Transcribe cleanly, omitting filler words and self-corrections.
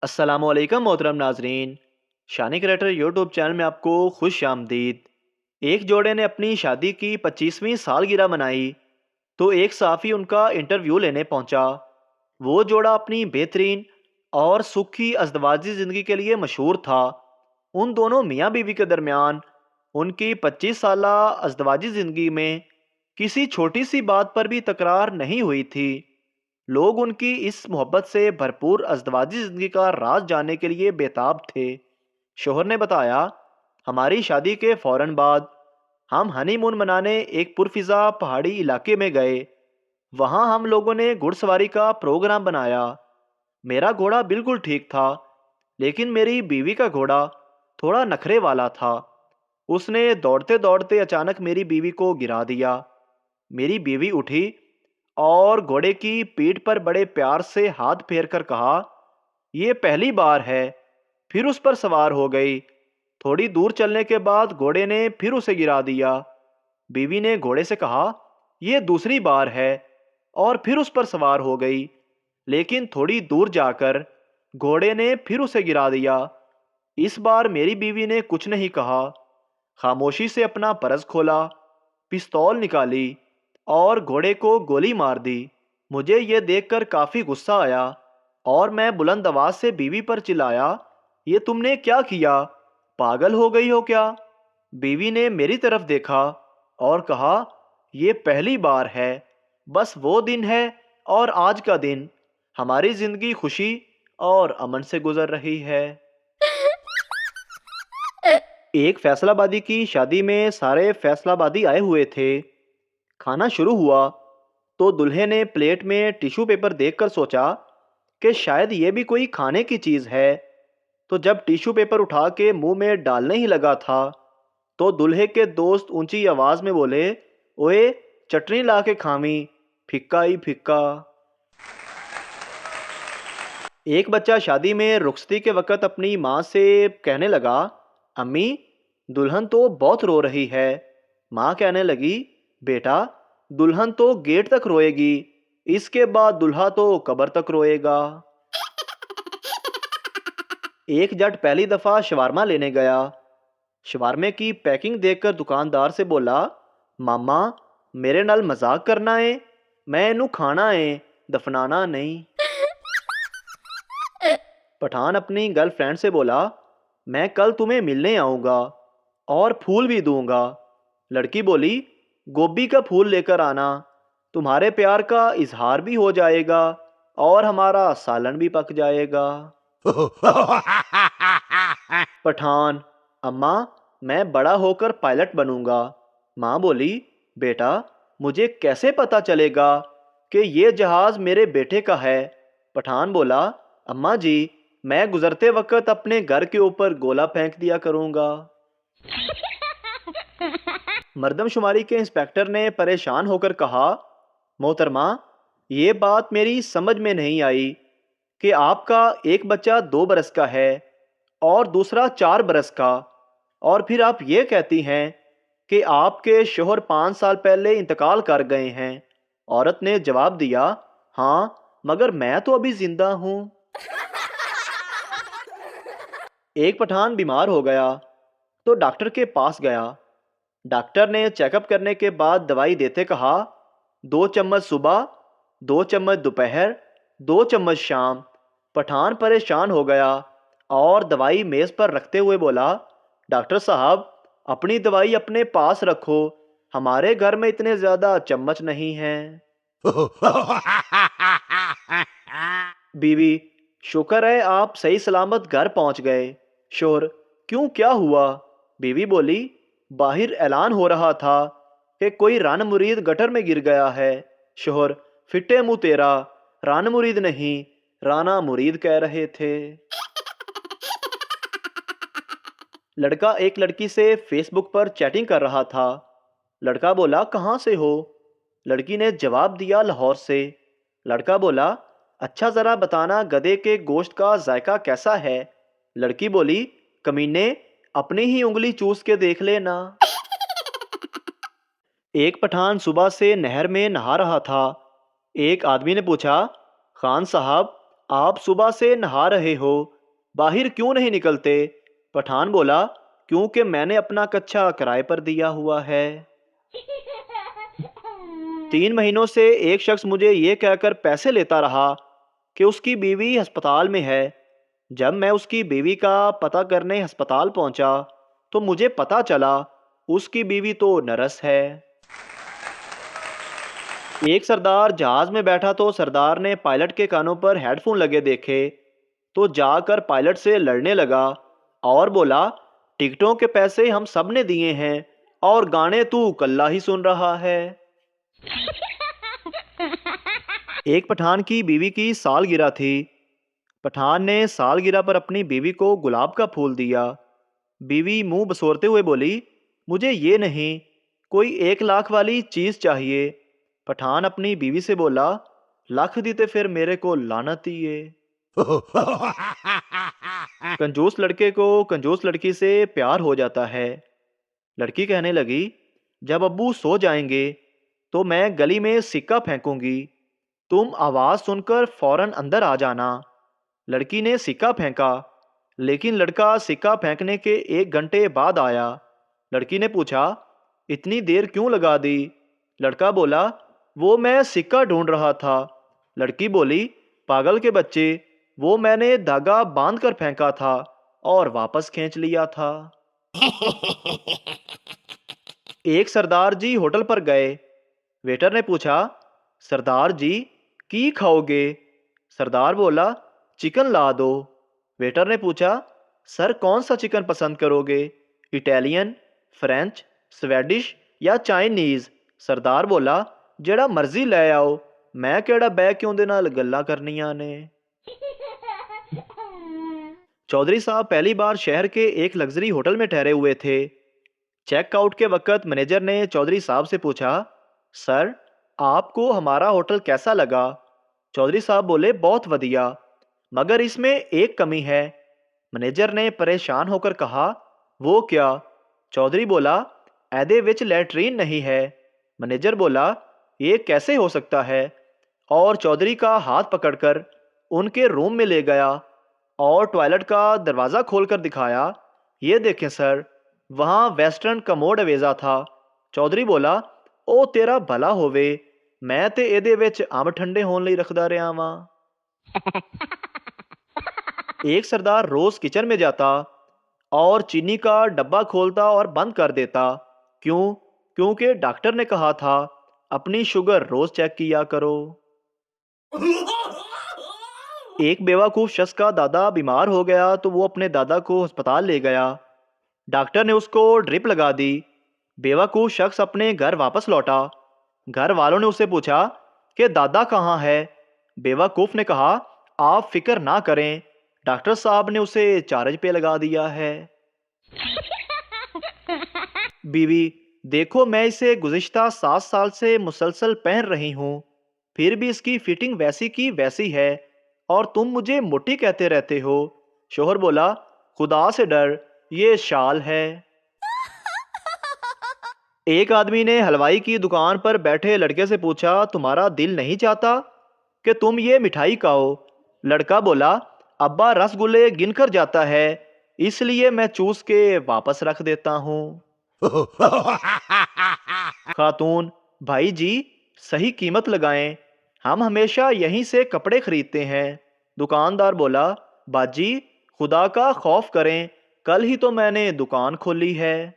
السلام علیکم محترم ناظرین، شانی کریکٹر یوٹیوب چینل میں آپ کو خوش آمدید۔ ایک جوڑے نے اپنی شادی کی 25ویں سالگرہ منائی تو ایک صحافی ان کا انٹرویو لینے پہنچا۔ وہ جوڑا اپنی بہترین اور سکھی ازدواجی زندگی کے لیے مشہور تھا۔ ان دونوں میاں بیوی کے درمیان ان کی 25 سالہ ازدواجی زندگی میں کسی چھوٹی سی بات پر بھی تکرار نہیں ہوئی تھی۔ لوگ ان کی اس محبت سے بھرپور ازدواجی زندگی کا راز جاننے کے لیے بےتاب تھے۔ شوہر نے بتایا، ہماری شادی کے فوراً بعد ہم ہنی مون منانے ایک پرفضا پہاڑی علاقے میں گئے۔ وہاں ہم لوگوں نے گھڑ سواری کا پروگرام بنایا۔ میرا گھوڑا بالکل ٹھیک تھا، لیکن میری بیوی کا گھوڑا تھوڑا نخرے والا تھا۔ اس نے دوڑتے دوڑتے اچانک میری بیوی کو گرا دیا۔ میری بیوی اٹھی اور گھوڑے کی پیٹھ پر بڑے پیار سے ہاتھ پھیر کر کہا، یہ پہلی بار ہے۔ پھر اس پر سوار ہو گئی۔ تھوڑی دور چلنے کے بعد گھوڑے نے پھر اسے گرا دیا۔ بیوی نے گھوڑے سے کہا، یہ دوسری بار ہے، اور پھر اس پر سوار ہو گئی۔ لیکن تھوڑی دور جا کر گھوڑے نے پھر اسے گرا دیا۔ اس بار میری بیوی نے کچھ نہیں کہا، خاموشی سے اپنا پرس کھولا، پستول نکالی اور گھوڑے کو گولی مار دی۔ مجھے یہ دیکھ کر کافی غصہ آیا اور میں بلند آواز سے بیوی پر چلایا، یہ تم نے کیا کیا؟ پاگل ہو گئی ہو کیا؟ بیوی نے میری طرف دیکھا اور کہا، یہ پہلی بار ہے، بس وہ دن ہے اور آج کا دن ہماری زندگی خوشی اور امن سے گزر رہی ہے۔ ایک فیصل آبادی کی شادی میں سارے فیصل آبادی آئے ہوئے تھے۔ کھانا شروع ہوا تو دلہے نے پلیٹ میں ٹیشو پیپر دیکھ کر سوچا کہ شاید یہ بھی کوئی کھانے کی چیز ہے۔ تو جب ٹیشو پیپر اٹھا کے منہ میں ڈالنے ہی لگا تھا تو دلہے کے دوست اونچی آواز میں بولے، اوئے چٹنی لا کے کھاویں، پھکا ہی پھکا۔ ایک بچہ شادی میں رخصتی کے وقت اپنی ماں سے کہنے لگا، امی دلہن تو بہت رو رہی ہے۔ ماں کہنے لگی، بیٹا دلہن تو گیٹ تک روئے گی، اس کے بعد دلہا تو قبر تک روئے گا۔ ایک جٹ پہلی دفعہ شوارما لینے گیا۔ شوارمے کی پیکنگ دیکھ کر دکاندار سے بولا، ماما میرے نال مذاق کرنا ہے، میں انہوں کھانا ہے، دفنانا نہیں۔ پٹھان اپنی گرل فرینڈ سے بولا، میں کل تمہیں ملنے آؤں گا اور پھول بھی دوں گا۔ لڑکی بولی، گوبھی کا پھول لے کر آنا، تمہارے پیار کا اظہار بھی ہو جائے گا اور ہمارا سالن بھی پک جائے گا۔ پٹھان، اماں میں بڑا ہو کر پائلٹ بنوں گا۔ ماں بولی، بیٹا مجھے کیسے پتا چلے گا کہ یہ جہاز میرے بیٹے کا ہے؟ پٹھان بولا، اماں جی میں گزرتے وقت اپنے گھر کے اوپر گولا پھینک دیا کروں گا۔ مردم شماری کے انسپکٹر نے پریشان ہو کر کہا، محترمہ یہ بات میری سمجھ میں نہیں آئی کہ آپ کا ایک بچہ 2 برس کا ہے اور دوسرا 4 برس کا، اور پھر آپ یہ کہتی ہیں کہ آپ کے شوہر 5 سال پہلے انتقال کر گئے ہیں۔ عورت نے جواب دیا، ہاں مگر میں تو ابھی زندہ ہوں۔ ایک پٹھان بیمار ہو گیا تو ڈاکٹر کے پاس گیا۔ ڈاکٹر نے چیک اپ کرنے کے بعد دوائی دیتے کہا، 2 چمچ صبح، 2 چمچ دوپہر، 2 چمچ شام۔ پٹھان پریشان ہو گیا اور دوائی میز پر رکھتے ہوئے بولا، ڈاکٹر صاحب اپنی دوائی اپنے پاس رکھو، ہمارے گھر میں اتنے زیادہ چمچ نہیں ہیں۔ بیوی، شکر ہے آپ صحیح سلامت گھر پہنچ گئے۔ شوہر، کیوں کیا ہوا؟ بیوی بولی، باہر اعلان ہو رہا تھا کہ کوئی رن مرید گٹر میں گر گیا ہے۔ شوہر، فٹے منہ تیرا، رن مرید نہیں رانا مرید کہہ رہے تھے۔ لڑکا ایک لڑکی سے فیس بک پر چیٹنگ کر رہا تھا۔ لڑکا بولا، کہاں سے ہو؟ لڑکی نے جواب دیا، لاہور سے۔ لڑکا بولا، اچھا ذرا بتانا گدھے کے گوشت کا ذائقہ کیسا ہے؟ لڑکی بولی، کمینے اپنی ہی انگلی چوس کے دیکھ لینا۔ ایک پٹھان صبح سے نہر میں نہا رہا تھا۔ ایک آدمی نے پوچھا، خان صاحب آپ صبح سے نہا رہے ہو، باہر کیوں نہیں نکلتے؟ پٹھان بولا، کیونکہ میں نے اپنا کچھا کرائے پر دیا ہوا ہے۔ 3 مہینوں سے ایک شخص مجھے یہ کہہ کر پیسے لیتا رہا کہ اس کی بیوی ہسپتال میں ہے۔ جب میں اس کی بیوی کا پتہ کرنے ہسپتال پہنچا تو مجھے پتہ چلا اس کی بیوی تو نرس ہے۔ ایک سردار جہاز میں بیٹھا تو سردار نے پائلٹ کے کانوں پر ہیڈ فون لگے دیکھے تو جا کر پائلٹ سے لڑنے لگا اور بولا، ٹکٹوں کے پیسے ہم سب نے دیے ہیں اور گانے تو کلہ ہی سن رہا ہے۔ ایک پٹھان کی بیوی کی سالگرہ تھی۔ پٹھان نے سالگرہ پر اپنی بیوی کو گلاب کا پھول دیا۔ بیوی منہ بسورتے ہوئے بولی، مجھے یہ نہیں، کوئی 1 لاکھ والی چیز چاہیے۔ پٹھان اپنی بیوی سے بولا، لاکھ دیتے پھر میرے کو لعنت دیے۔ کنجوس لڑکے کو کنجوس لڑکی سے پیار ہو جاتا ہے۔ لڑکی کہنے لگی، جب ابو سو جائیں گے تو میں گلی میں سکہ پھینکوں گی، تم آواز سن کر فوراً اندر آ جانا۔ لڑکی نے سکہ پھینکا، لیکن لڑکا سکہ پھینکنے کے 1 گھنٹے بعد آیا۔ لڑکی نے پوچھا، اتنی دیر کیوں لگا دی؟ لڑکا بولا، وہ میں سکہ ڈھونڈ رہا تھا۔ لڑکی بولی، پاگل کے بچے، وہ میں نے دھاگا باندھ کر پھینکا تھا اور واپس کھینچ لیا تھا۔ ایک سردار جی ہوٹل پر گئے۔ ویٹر نے پوچھا، سردار جی کی کھاؤ گے؟ سردار بولا، چکن لا دو۔ ویٹر نے پوچھا، سر کون سا چکن پسند کرو گے؟ اٹالین، فرینچ، سویڈش یا چائنیز؟ سردار بولا، جڑا مرضی لے آؤ، میں کیڑا بہ کے اندے نال گلاں کرنیاں نے۔ چودھری صاحب پہلی بار شہر کے ایک لگژری ہوٹل میں ٹھہرے ہوئے تھے۔ چیک آؤٹ کے وقت مینیجر نے چودھری صاحب سے پوچھا، سر آپ کو ہمارا ہوٹل کیسا لگا؟ چودھری صاحب بولے، بہت ودیا، مگر اس میں ایک کمی ہے۔ مینیجر نے پریشان ہو کر کہا، وہ کیا؟ چودھری بولا، ایدے وچ لیٹرین نہیں ہے۔ مینیجر بولا، یہ کیسے ہو سکتا ہے؟ اور چودھری کا ہاتھ پکڑ کر ان کے روم میں لے گیا اور ٹوائلٹ کا دروازہ کھول کر دکھایا، یہ دیکھیں سر، وہاں ویسٹرن کموڈ اویزا تھا۔ چودھری بولا، او تیرا بھلا ہووے، میں تے ایدے وچ انب ٹھنڈے ہون لئی رکھدا رہیا واں۔ ایک سردار روز کچن میں جاتا اور چینی کا ڈبہ کھولتا اور بند کر دیتا۔ کیوں؟ کیونکہ ڈاکٹر نے کہا تھا اپنی شوگر روز چیک کیا کرو۔ ایک بیوقوف شخص کا دادا بیمار ہو گیا تو وہ اپنے دادا کو ہسپتال لے گیا۔ ڈاکٹر نے اس کو ڈرپ لگا دی۔ بیوقوف شخص اپنے گھر واپس لوٹا۔ گھر والوں نے اس سے پوچھا کہ دادا کہاں ہے؟ بیوقوف نے کہا، آپ فکر نہ کریں، ڈاکٹر صاحب نے اسے چارج پہ لگا دیا ہے۔ بیوی، دیکھو میں اسے گزشتہ 7 سال سے مسلسل پہن رہی ہوں، پھر بھی اس کی فٹنگ ویسی کی ویسی ہے اور تم مجھے موٹی کہتے رہتے ہو۔ شوہر بولا، خدا سے ڈر، یہ شال ہے۔ ایک آدمی نے حلوائی کی دکان پر بیٹھے لڑکے سے پوچھا، تمہارا دل نہیں چاہتا کہ تم یہ مٹھائی کھاؤ؟ لڑکا بولا، ابا رس گلے گن کر جاتا ہے، اس لیے میں چوس کے واپس رکھ دیتا ہوں۔ خاتون، بھائی جی صحیح قیمت لگائیں، ہم ہمیشہ یہیں سے کپڑے خریدتے ہیں۔ دکاندار بولا، باجی خدا کا خوف کریں، کل ہی تو میں نے دکان کھولی ہے۔